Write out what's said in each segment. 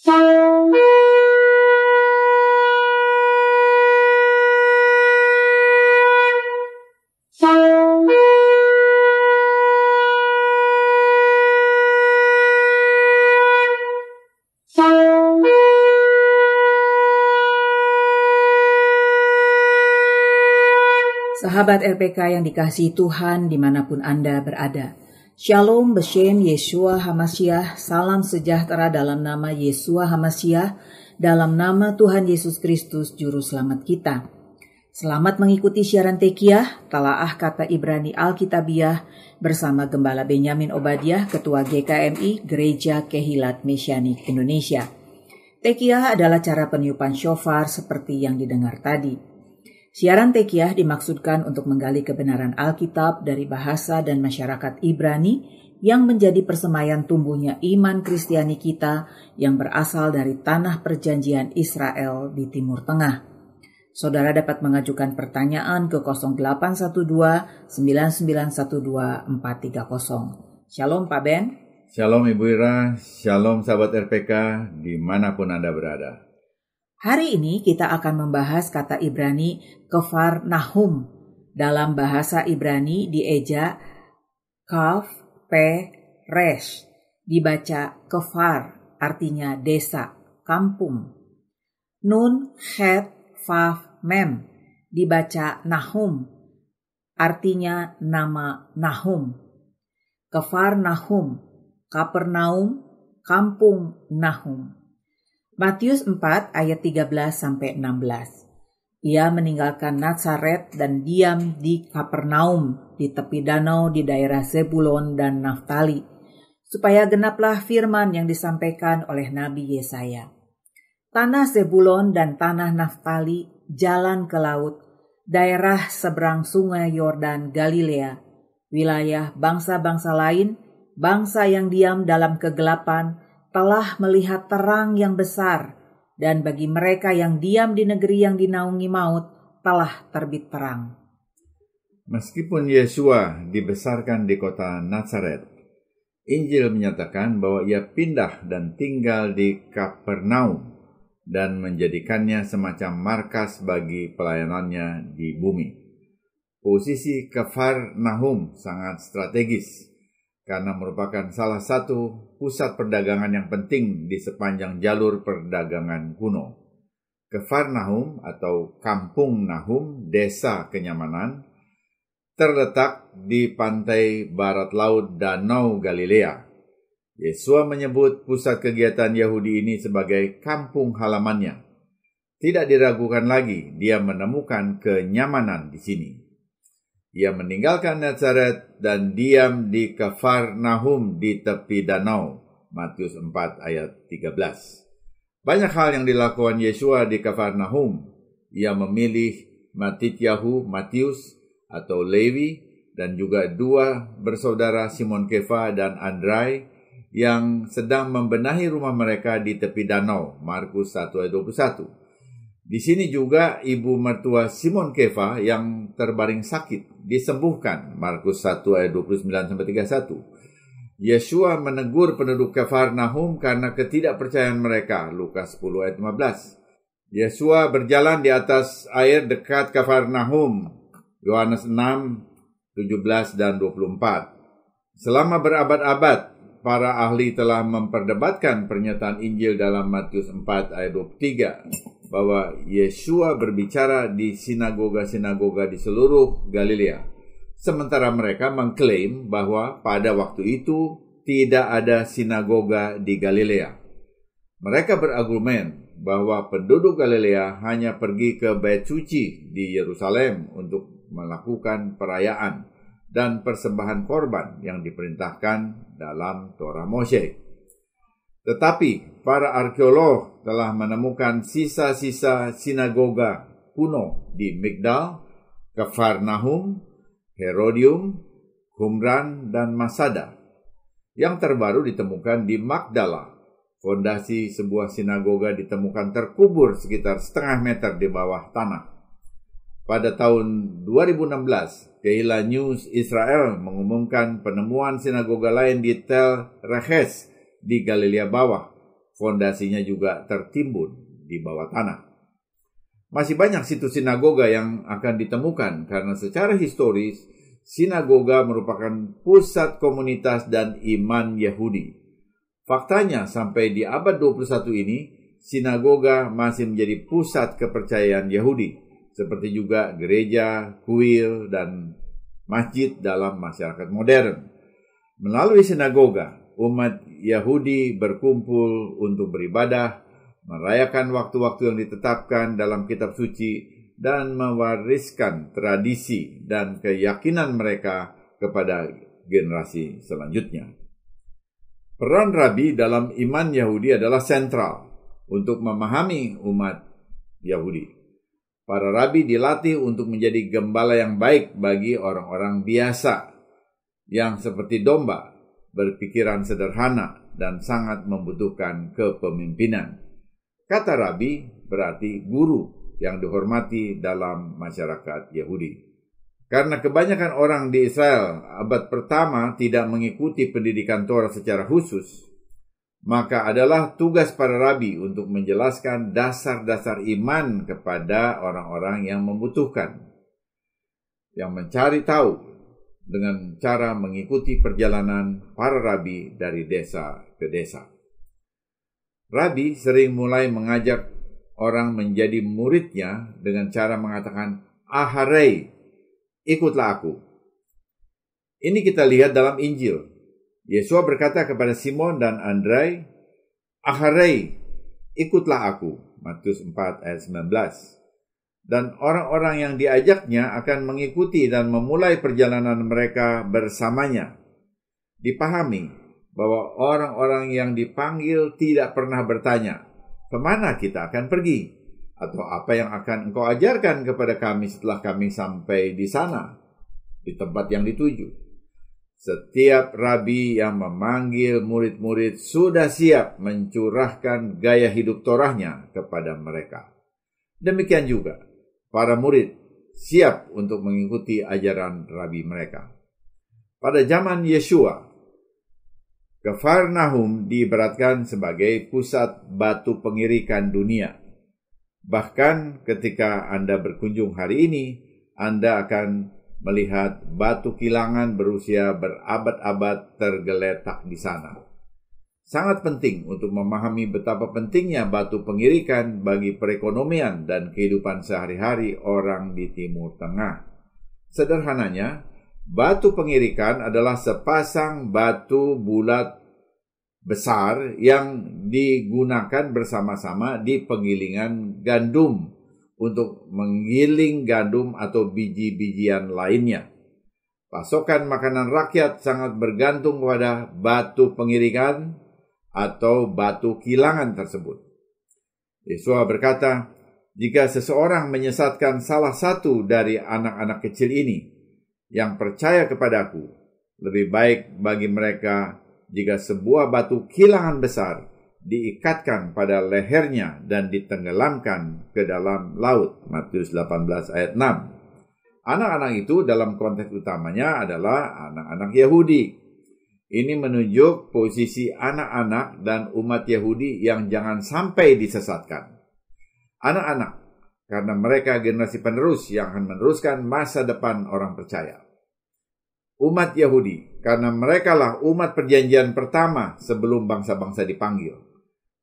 Sahabat RPK yang dikasihi Tuhan dimanapun Anda berada. Shalom Beshem Yeshua HaMashiach, salam sejahtera dalam nama Yeshua HaMashiach, dalam nama Tuhan Yesus Kristus Juru Selamat kita. Selamat mengikuti siaran Tekiyah, Talaah Kata Ibrani Alkitabiah, bersama Gembala Benyamin Obadiah, Ketua GKMI, Gereja Kehilat Mesyanik Indonesia. Tekiyah adalah cara peniupan shofar seperti yang didengar tadi. Siaran Tekiyah dimaksudkan untuk menggali kebenaran Alkitab dari bahasa dan masyarakat Ibrani yang menjadi persemayan tumbuhnya iman Kristiani kita yang berasal dari tanah perjanjian Israel di Timur Tengah. Saudara dapat mengajukan pertanyaan ke 0812 9912 430. Shalom Pak Ben. Shalom Ibu Ira, shalom sahabat RPK dimanapun Anda berada. Hari ini kita akan membahas kata Ibrani Kefar Nahum. Dalam bahasa Ibrani dieja Kaf Pe Resh, dibaca Kefar, artinya desa, kampung. Nun Het Vav Mem, dibaca Nahum, artinya nama Nahum. Kefar Nahum, Kapernaum, kampung Nahum. Matius 4 ayat 13-16. Ia meninggalkan Nazaret dan diam di Kapernaum di tepi danau di daerah Zebulon dan Naftali, supaya genaplah firman yang disampaikan oleh Nabi Yesaya. Tanah Zebulon dan tanah Naftali, jalan ke laut, daerah seberang sungai Yordan Galilea, wilayah bangsa-bangsa lain, bangsa yang diam dalam kegelapan, telah melihat terang yang besar, dan bagi mereka yang diam di negeri yang dinaungi maut, telah terbit terang. Meskipun Yesua dibesarkan di kota Nazaret, Injil menyatakan bahwa ia pindah dan tinggal di Kapernaum dan menjadikannya semacam markas bagi pelayanannya di bumi. Posisi Kefar Nahum sangat strategis, karena merupakan salah satu pusat perdagangan yang penting di sepanjang jalur perdagangan kuno. Kefar Nahum atau Kampung Nahum, Desa Kenyamanan, terletak di pantai barat laut Danau Galilea. Yesua menyebut pusat kegiatan Yahudi ini sebagai kampung halamannya. Tidak diragukan lagi, dia menemukan kenyamanan di sini. Ia meninggalkan Nazaret dan diam di Kefar Nahum di tepi danau. Matius 4 ayat 13. Banyak hal yang dilakukan Yesua di Kefar Nahum. Ia memilih Matityahu Matius atau Lewi dan juga dua bersaudara Simon Kefa dan Andrai yang sedang membenahi rumah mereka di tepi danau. Markus 1 ayat 21. Di sini juga ibu mertua Simon Kefa yang terbaring sakit disembuhkan. Markus 1 ayat 29-31. Yesua menegur penduduk Kefar Nahum karena ketidakpercayaan mereka. Lukas 10 ayat 15. Yesua berjalan di atas air dekat Kefar Nahum. Yohanes 6, 17 dan 24. Selama berabad-abad, para ahli telah memperdebatkan pernyataan Injil dalam Matius 4 ayat 23. Bahwa Yesua berbicara di sinagoga-sinagoga di seluruh Galilea. Sementara mereka mengklaim bahwa pada waktu itu tidak ada sinagoga di Galilea. Mereka berargumen bahwa penduduk Galilea hanya pergi ke Bait Suci di Yerusalem untuk melakukan perayaan dan persembahan korban yang diperintahkan dalam Torah Moshe. Tetapi para arkeolog telah menemukan sisa-sisa sinagoga kuno di Migdal, Kefar Nahum, Herodium, Qumran, dan Masada. Yang terbaru ditemukan di Magdala. Fondasi sebuah sinagoga ditemukan terkubur sekitar setengah meter di bawah tanah. Pada tahun 2016, Kehila News Israel mengumumkan penemuan sinagoga lain di Tel Rehes di Galilea Bawah. fondasinya juga tertimbun di bawah tanah. Masih banyak situs sinagoga yang akan ditemukan karena secara historis sinagoga merupakan pusat komunitas dan iman Yahudi. Faktanya sampai di abad 21 ini, sinagoga masih menjadi pusat kepercayaan Yahudi, seperti juga gereja, kuil, dan masjid dalam masyarakat modern. Melalui sinagoga, umat Yahudi berkumpul untuk beribadah, merayakan waktu-waktu yang ditetapkan dalam kitab suci, dan mewariskan tradisi dan keyakinan mereka kepada generasi selanjutnya. Peran rabi dalam iman Yahudi adalah sentral untuk memahami umat Yahudi. Para rabi dilatih untuk menjadi gembala yang baik bagi orang-orang biasa yang seperti domba, berpikiran sederhana, dan sangat membutuhkan kepemimpinan. Kata rabi berarti guru yang dihormati dalam masyarakat Yahudi. Karena kebanyakan orang di Israel abad pertama tidak mengikuti pendidikan Torah secara khusus, maka adalah tugas para rabi untuk menjelaskan dasar-dasar iman kepada orang-orang yang membutuhkan, yang mencari tahu dengan cara mengikuti perjalanan para rabi dari desa ke desa. Rabi sering mulai mengajak orang menjadi muridnya dengan cara mengatakan, "Aharei, ikutlah aku." Ini kita lihat dalam Injil. Yesus berkata kepada Simon dan Andrei, "Aharei, ikutlah aku." Matius 4 ayat 19. Dan orang-orang yang diajaknya akan mengikuti dan memulai perjalanan mereka bersamanya. Dipahami bahwa orang-orang yang dipanggil tidak pernah bertanya, "Kemana kita akan pergi?" Atau "Apa yang akan engkau ajarkan kepada kami setelah kami sampai di sana, di tempat yang dituju?" Setiap rabi yang memanggil murid-murid sudah siap mencurahkan gaya hidup Torahnya kepada mereka. Demikian juga, para murid siap untuk mengikuti ajaran rabi mereka. Pada zaman Yeshua, Kafarnaum diibaratkan sebagai pusat batu pengirikan dunia. Bahkan ketika Anda berkunjung hari ini, Anda akan melihat batu kilangan berusia berabad-abad tergeletak di sana. Sangat penting untuk memahami betapa pentingnya batu pengirikan bagi perekonomian dan kehidupan sehari-hari orang di Timur Tengah. Sederhananya, batu pengirikan adalah sepasang batu bulat besar yang digunakan bersama-sama di penggilingan gandum untuk menggiling gandum atau biji-bijian lainnya. Pasokan makanan rakyat sangat bergantung pada batu pengirikan atau batu kilangan tersebut. Yesus berkata, "Jika seseorang menyesatkan salah satu dari anak-anak kecil ini yang percaya kepadaku, lebih baik bagi mereka jika sebuah batu kilangan besar diikatkan pada lehernya dan ditenggelamkan ke dalam laut." Matius 18 ayat 6. Anak-anak itu dalam konteks utamanya adalah anak-anak Yahudi. Ini menunjuk posisi anak-anak dan umat Yahudi yang jangan sampai disesatkan. Anak-anak, karena mereka generasi penerus yang akan meneruskan masa depan orang percaya. Umat Yahudi, karena merekalah umat perjanjian pertama sebelum bangsa-bangsa dipanggil.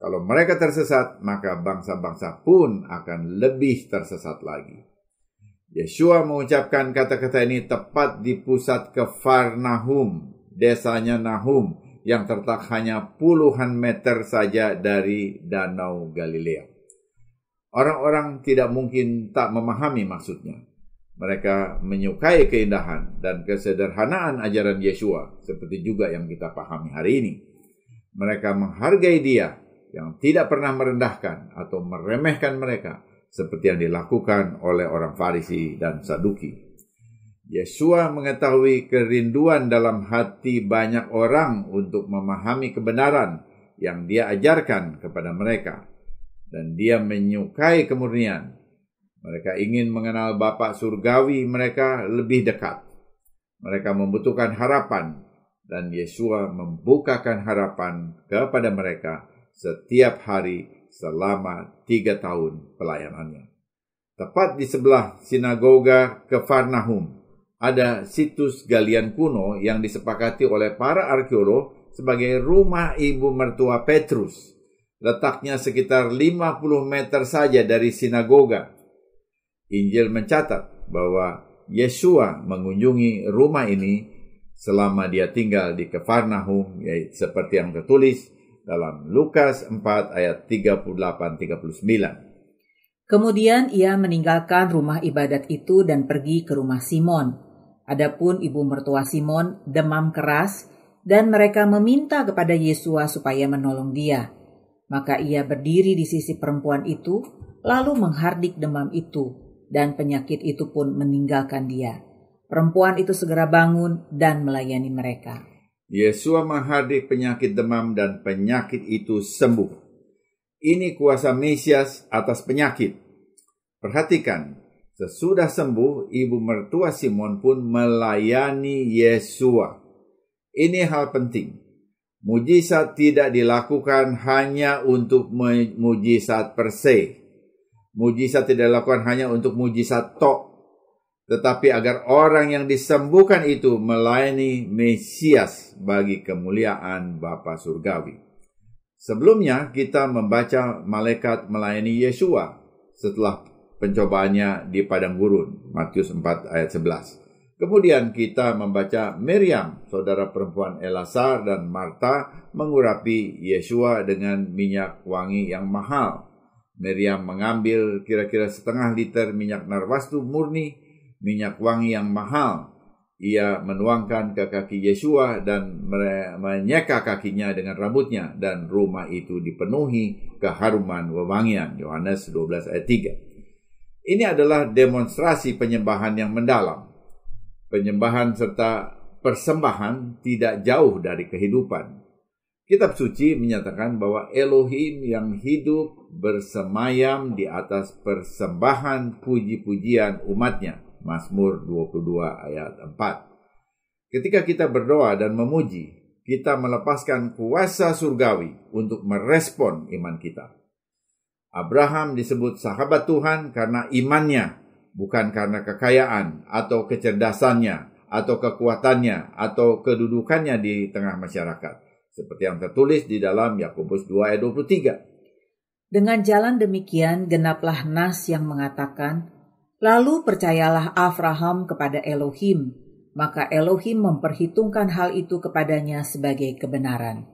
Kalau mereka tersesat, maka bangsa-bangsa pun akan lebih tersesat lagi. Yeshua mengucapkan kata-kata ini tepat di pusat Kafarnaum, desanya Nahum, yang terletak hanya puluhan meter saja dari Danau Galilea. Orang-orang tidak mungkin tak memahami maksudnya. Mereka menyukai keindahan dan kesederhanaan ajaran Yeshua, seperti juga yang kita pahami hari ini. Mereka menghargai Dia yang tidak pernah merendahkan atau meremehkan mereka, seperti yang dilakukan oleh orang Farisi dan Saduki. Yeshua mengetahui kerinduan dalam hati banyak orang untuk memahami kebenaran yang Dia ajarkan kepada mereka, dan Dia menyukai kemurnian. Mereka ingin mengenal Bapa surgawi mereka lebih dekat. Mereka membutuhkan harapan, dan Yeshua membukakan harapan kepada mereka setiap hari selama 3 tahun pelayanannya. Tepat di sebelah sinagoga Kafarnaum ada situs galian kuno yang disepakati oleh para arkeolog sebagai rumah ibu mertua Petrus. Letaknya sekitar 50 meter saja dari sinagoga. Injil mencatat bahwa Yesua mengunjungi rumah ini selama dia tinggal di Kafarnaum, yaitu seperti yang tertulis dalam Lukas 4 ayat 38-39. Kemudian ia meninggalkan rumah ibadat itu dan pergi ke rumah Simon. Adapun ibu mertua Simon demam keras dan mereka meminta kepada Yesua supaya menolong dia. Maka ia berdiri di sisi perempuan itu, lalu menghardik demam itu, dan penyakit itu pun meninggalkan dia. Perempuan itu segera bangun dan melayani mereka. Yesua menghardik penyakit demam dan penyakit itu sembuh. Ini kuasa Mesias atas penyakit. Perhatikan, sesudah sembuh, ibu mertua Simon pun melayani Yesua. Ini hal penting. Mujizat tidak dilakukan hanya untuk mujizat per se. Mujizat tidak dilakukan hanya untuk mujizat tok. Tetapi agar orang yang disembuhkan itu melayani Mesias bagi kemuliaan Bapa Surgawi. Sebelumnya kita membaca malaikat melayani Yesua setelah pencobaannya di padang gurun, Matius 4 ayat 11. Kemudian kita membaca Miriam, saudara perempuan Elazar dan Marta, mengurapi Yesua dengan minyak wangi yang mahal. Miriam mengambil kira-kira setengah liter minyak narwastu murni, minyak wangi yang mahal. Ia menuangkan ke kaki Yesua dan menyeka kakinya dengan rambutnya, dan rumah itu dipenuhi keharuman wewangian. Yohanes 12 ayat 3. Ini adalah demonstrasi penyembahan yang mendalam. Penyembahan serta persembahan tidak jauh dari kehidupan. Kitab suci menyatakan bahwa Elohim yang hidup bersemayam di atas persembahan puji-pujian umatnya. Mazmur 22 ayat 4. Ketika kita berdoa dan memuji, kita melepaskan kuasa surgawi untuk merespon iman kita. Abraham disebut sahabat Tuhan karena imannya, bukan karena kekayaan atau kecerdasannya atau kekuatannya atau kedudukannya di tengah masyarakat, seperti yang tertulis di dalam Yakobus 2 ayat 23. Dengan jalan demikian genaplah nas yang mengatakan, lalu percayalah Abraham kepada Elohim, maka Elohim memperhitungkan hal itu kepadanya sebagai kebenaran.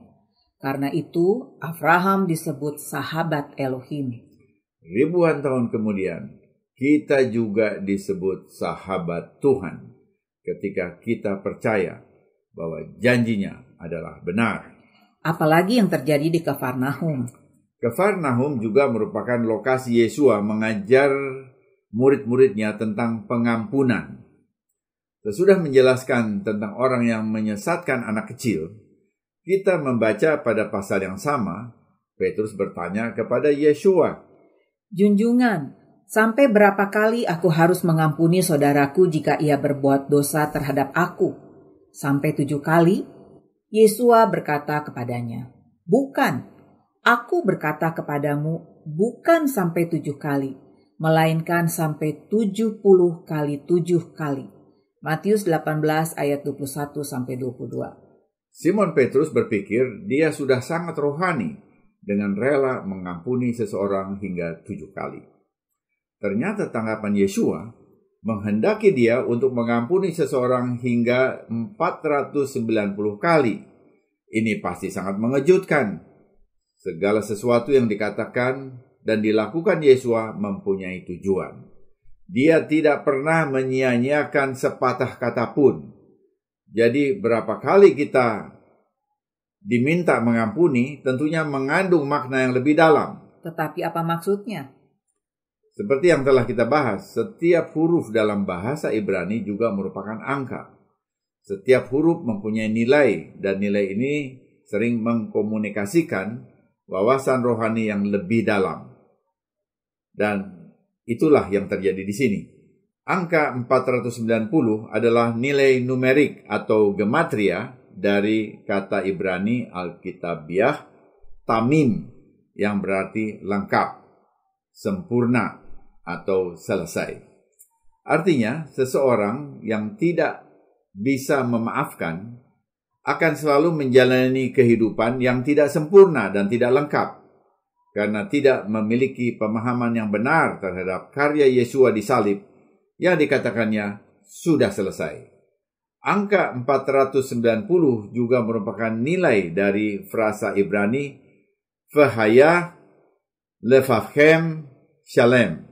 Karena itu, Abraham disebut sahabat Elohim. Ribuan tahun kemudian, kita juga disebut sahabat Tuhan ketika kita percaya bahwa janjinya adalah benar. Apalagi yang terjadi di Kafarnaum. Kafarnaum juga merupakan lokasi Yesua mengajar murid-muridnya tentang pengampunan. Sesudah menjelaskan tentang orang yang menyesatkan anak kecil, kita membaca pada pasal yang sama, Petrus bertanya kepada Yesua, Junjungan, sampai berapa kali aku harus mengampuni saudaraku jika ia berbuat dosa terhadap aku? Sampai 7 kali? Yesua berkata kepadanya, Bukan, aku berkata kepadamu, bukan sampai 7 kali, melainkan sampai 70 kali 7 kali. Matius 18 ayat 21-22. Simon Petrus berpikir dia sudah sangat rohani dengan rela mengampuni seseorang hingga 7 kali. Ternyata tanggapan Yesua menghendaki dia untuk mengampuni seseorang hingga 490 kali. Ini pasti sangat mengejutkan. Segala sesuatu yang dikatakan dan dilakukan Yesua mempunyai tujuan. Dia tidak pernah menyia-nyiakan sepatah kata pun. Jadi berapa kali kita diminta mengampuni tentunya mengandung makna yang lebih dalam. Tetapi apa maksudnya? Seperti yang telah kita bahas, setiap huruf dalam bahasa Ibrani juga merupakan angka. Setiap huruf mempunyai nilai, dan nilai ini sering mengkomunikasikan wawasan rohani yang lebih dalam. Dan itulah yang terjadi di sini. Angka 490 adalah nilai numerik atau gematria dari kata Ibrani Alkitabiah tamim yang berarti lengkap, sempurna, atau selesai. Artinya, seseorang yang tidak bisa memaafkan akan selalu menjalani kehidupan yang tidak sempurna dan tidak lengkap, karena tidak memiliki pemahaman yang benar terhadap karya Yesua di salib yang dikatakannya sudah selesai. Angka 490 juga merupakan nilai dari frasa Ibrani Vahaya Lefavchem Shalem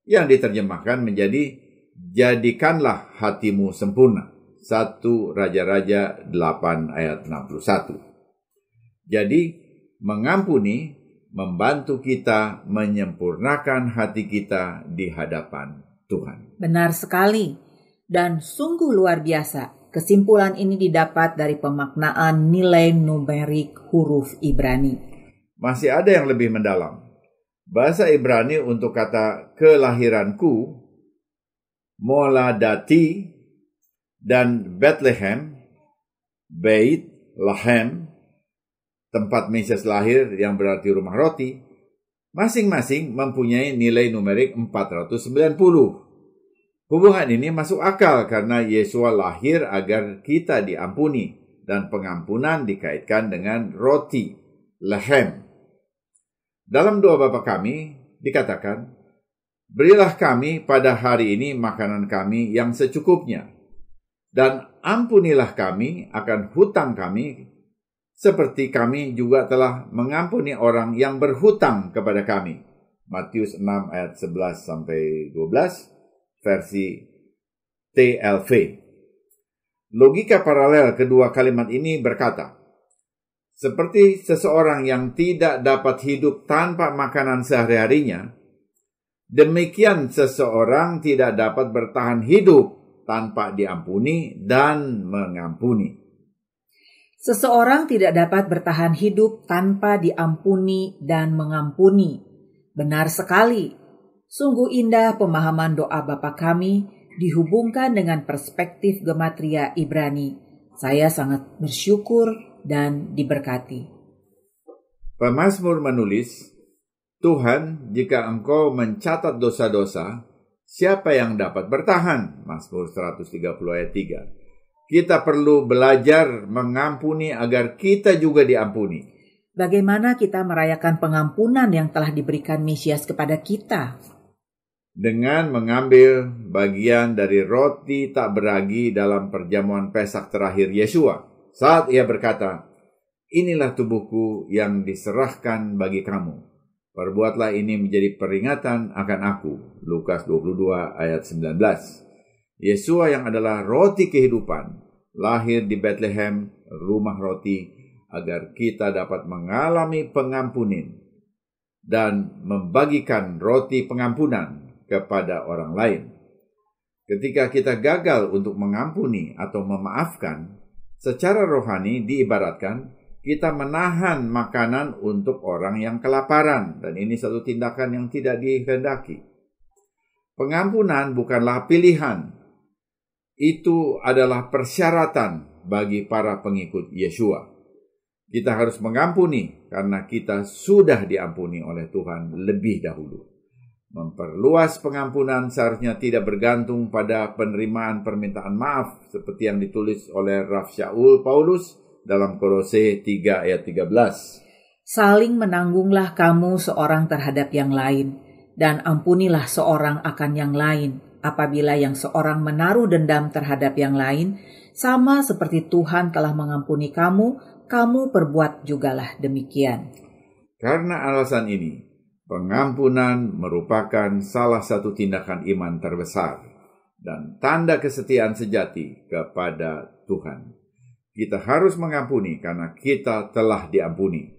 yang diterjemahkan menjadi jadikanlah hatimu sempurna. 1 Raja-Raja 8 ayat 61. Jadi mengampuni membantu kita menyempurnakan hati kita di hadapan Tuhan. Benar sekali, dan sungguh luar biasa. Kesimpulan ini didapat dari pemaknaan nilai numerik huruf Ibrani. Masih ada yang lebih mendalam. Bahasa Ibrani untuk kata kelahiranku, moladati, dan Bethlehem, Beit Lahem, tempat Mesias lahir yang berarti rumah roti, masing-masing mempunyai nilai numerik 490. Hubungan ini masuk akal karena Yesua lahir agar kita diampuni dan pengampunan dikaitkan dengan roti, lahem. Dalam doa Bapa kami dikatakan, berilah kami pada hari ini makanan kami yang secukupnya, dan ampunilah kami akan hutang kami, seperti kami juga telah mengampuni orang yang berhutang kepada kami. Matius 6 ayat 11-12, versi TLV. Logika paralel kedua kalimat ini berkata, seperti seseorang yang tidak dapat hidup tanpa makanan sehari-harinya, demikian seseorang tidak dapat bertahan hidup tanpa diampuni dan mengampuni. Seseorang tidak dapat bertahan hidup tanpa diampuni dan mengampuni. Benar sekali. Sungguh indah pemahaman doa Bapa kami dihubungkan dengan perspektif gematria Ibrani. Saya sangat bersyukur dan diberkati. Pemazmur menulis, Tuhan, jika Engkau mencatat dosa-dosa, siapa yang dapat bertahan? Mazmur 130 ayat 3. Kita perlu belajar mengampuni agar kita juga diampuni. Bagaimana kita merayakan pengampunan yang telah diberikan Mesias kepada kita? Dengan mengambil bagian dari roti tak beragi dalam perjamuan Pesak terakhir Yesua, saat ia berkata, inilah tubuhku yang diserahkan bagi kamu. Perbuatlah ini menjadi peringatan akan aku. Lukas 22 ayat 19. Yesua yang adalah roti kehidupan, lahir di Bethlehem, rumah roti, agar kita dapat mengalami pengampunan dan membagikan roti pengampunan kepada orang lain. Ketika kita gagal untuk mengampuni atau memaafkan, secara rohani diibaratkan kita menahan makanan untuk orang yang kelaparan, dan ini satu tindakan yang tidak dikehendaki. Pengampunan bukanlah pilihan. Itu adalah persyaratan bagi para pengikut Yesua. Kita harus mengampuni karena kita sudah diampuni oleh Tuhan lebih dahulu. Memperluas pengampunan seharusnya tidak bergantung pada penerimaan permintaan maaf seperti yang ditulis oleh Rav Shaul Paulus dalam Kolose 3 ayat 13. Saling menanggunglah kamu seorang terhadap yang lain, dan ampunilah seorang akan yang lain. Apabila yang seorang menaruh dendam terhadap yang lain, sama seperti Tuhan telah mengampuni kamu, kamu perbuat jugalah demikian. Karena alasan ini, pengampunan merupakan salah satu tindakan iman terbesar dan tanda kesetiaan sejati kepada Tuhan. Kita harus mengampuni karena kita telah diampuni.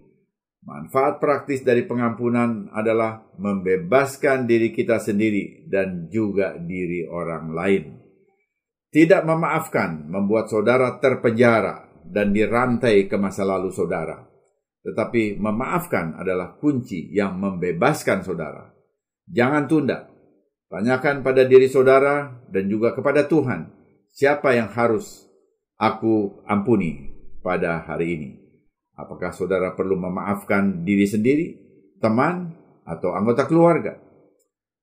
Manfaat praktis dari pengampunan adalah membebaskan diri kita sendiri dan juga diri orang lain. Tidak memaafkan membuat saudara terpenjara dan dirantai ke masa lalu saudara. Tetapi memaafkan adalah kunci yang membebaskan saudara. Jangan tunda. Tanyakan pada diri saudara dan juga kepada Tuhan, siapa yang harus aku ampuni pada hari ini? Apakah saudara perlu memaafkan diri sendiri? teman, atau anggota keluarga.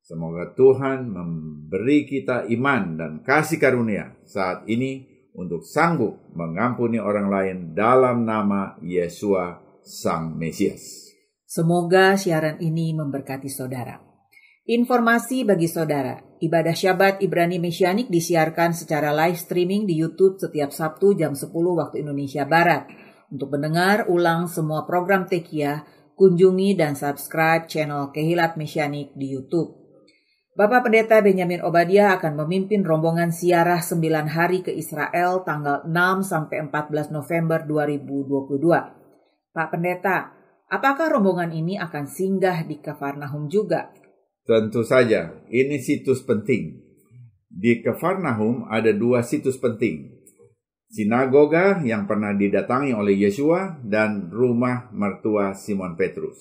Semoga Tuhan memberi kita iman dan kasih karunia saat ini untuk sanggup mengampuni orang lain dalam nama Yesua Sang Mesias. Semoga siaran ini memberkati saudara. Informasi bagi saudara, ibadah Syabat Ibrani Mesianik disiarkan secara live streaming di YouTube setiap Sabtu jam 10 waktu Indonesia Barat. Untuk mendengar ulang semua program Tekiah, kunjungi dan subscribe channel Kehilat Mesianik di YouTube. Bapak Pendeta Benyamin Obadiah akan memimpin rombongan ziarah 9 hari ke Israel tanggal 6 sampai 14 November 2022. Pak Pendeta, apakah rombongan ini akan singgah di Kafarnaum juga? Tentu saja, ini situs penting. Di Kafarnaum ada 2 situs penting. Sinagoga yang pernah didatangi oleh Yesua dan rumah mertua Simon Petrus.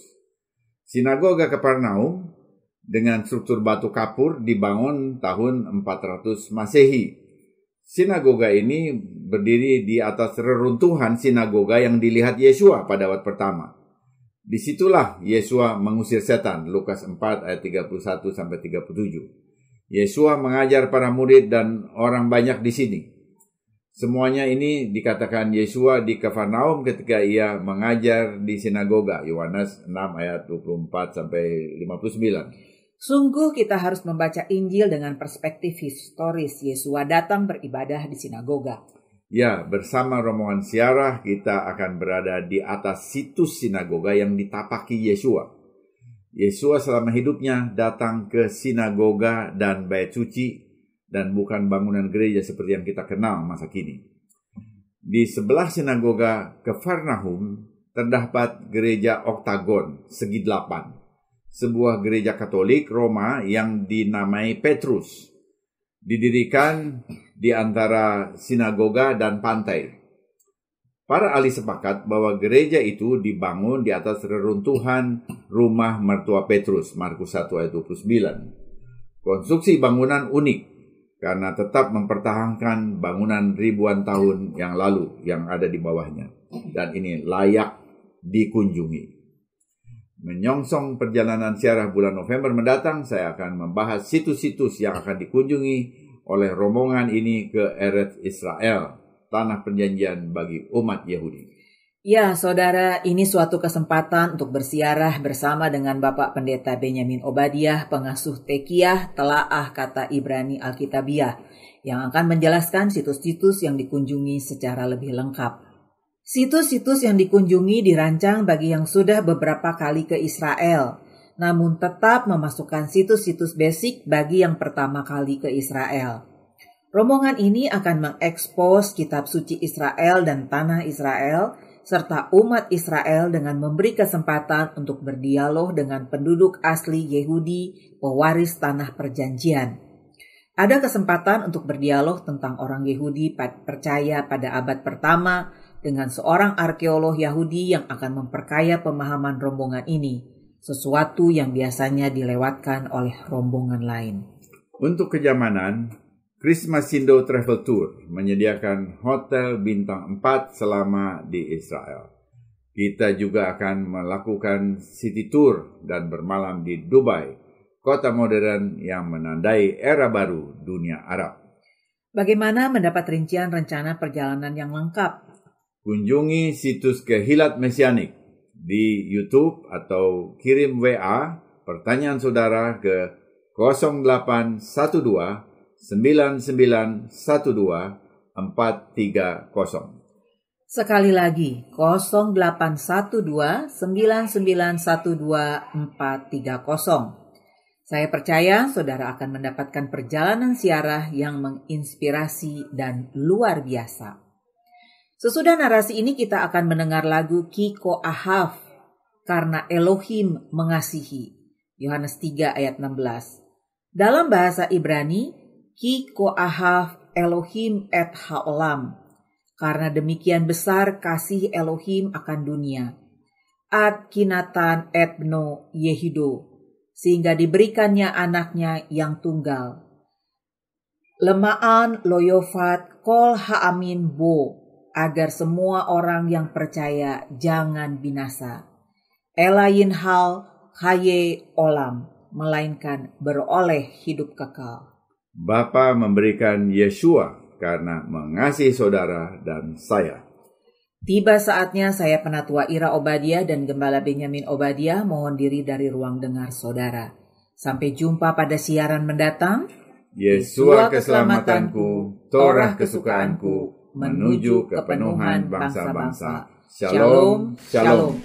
Sinagoga Kafarnaum dengan struktur batu kapur dibangun tahun 400 Masehi. Sinagoga ini berdiri di atas reruntuhan sinagoga yang dilihat Yesua pada waktu pertama. Disitulah Yesua mengusir setan, Lukas 4 ayat 31-37. Yesua mengajar para murid dan orang banyak di sini. Semuanya ini dikatakan Yesua di Kafarnaum ketika ia mengajar di sinagoga, Yohanes 6 ayat 24-59. Sungguh kita harus membaca Injil dengan perspektif historis. Yesua datang beribadah di sinagoga. Ya, bersama rombongan ziarah kita akan berada di atas situs sinagoga yang ditapaki Yesua. Yesua selama hidupnya datang ke sinagoga dan bait suci dan bukan bangunan gereja seperti yang kita kenal masa kini. Di sebelah sinagoga Kafarnaum terdapat gereja oktagon segi 8. Sebuah gereja Katolik Roma yang dinamai Petrus. Didirikan di antara sinagoga dan pantai. Para ahli sepakat bahwa gereja itu dibangun di atas reruntuhan rumah mertua Petrus, Markus 1 ayat 29. Konstruksi bangunan unik karena tetap mempertahankan bangunan ribuan tahun yang lalu yang ada di bawahnya. Dan ini layak dikunjungi. Menyongsong perjalanan ziarah bulan November mendatang, saya akan membahas situs-situs yang akan dikunjungi oleh rombongan ini ke Eretz Israel, tanah perjanjian bagi umat Yahudi. Ya, saudara, ini suatu kesempatan untuk bersiarah bersama dengan Bapak Pendeta Benyamin Obadiah, pengasuh Tekiah Telaah Kata Ibrani Alkitabiah, yang akan menjelaskan situs-situs yang dikunjungi secara lebih lengkap. Situs-situs yang dikunjungi dirancang bagi yang sudah beberapa kali ke Israel, namun tetap memasukkan situs-situs basic bagi yang pertama kali ke Israel. Rombongan ini akan mengekspos kitab suci Israel dan tanah Israel, serta umat Israel dengan memberi kesempatan untuk berdialog dengan penduduk asli Yehudi, pewaris tanah perjanjian. Ada kesempatan untuk berdialog tentang orang Yehudi percaya pada abad pertama, dengan seorang arkeolog Yahudi yang akan memperkaya pemahaman rombongan ini, sesuatu yang biasanya dilewatkan oleh rombongan lain. Untuk kenyamanan, Christmasindo Travel Tour menyediakan hotel bintang 4 selama di Israel. Kita juga akan melakukan city tour dan bermalam di Dubai, kota modern yang menandai era baru dunia Arab. Bagaimana mendapat rincian rencana perjalanan yang lengkap? Kunjungi situs Kehilat Mesianik di YouTube atau kirim WA pertanyaan saudara ke 0812 9912 430. Sekali lagi, 0812 9912 430. Saya percaya saudara akan mendapatkan perjalanan ziarah yang menginspirasi dan luar biasa. Sesudah narasi ini kita akan mendengar lagu Kiko Ahaf, karena Elohim mengasihi, Yohanes 3 ayat 16. Dalam bahasa Ibrani, Kiko Ahaf Elohim et haolam, karena demikian besar kasih Elohim akan dunia. Ad kinatan et bno Yehido, sehingga diberikannya anaknya yang tunggal. Lemaan loyofat kol haamin bo, agar semua orang yang percaya jangan binasa. Elayin hal haye olam, melainkan beroleh hidup kekal. Bapa memberikan Yesua karena mengasihi saudara dan saya. Tiba saatnya saya Penatua Ira Obadiah dan Gembala Benyamin Obadiah mohon diri dari ruang dengar saudara. Sampai jumpa pada siaran mendatang. Yesua keselamatanku, Torah kesukaanku, menuju kepenuhan bangsa-bangsa. Shalom, shalom.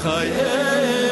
Chaye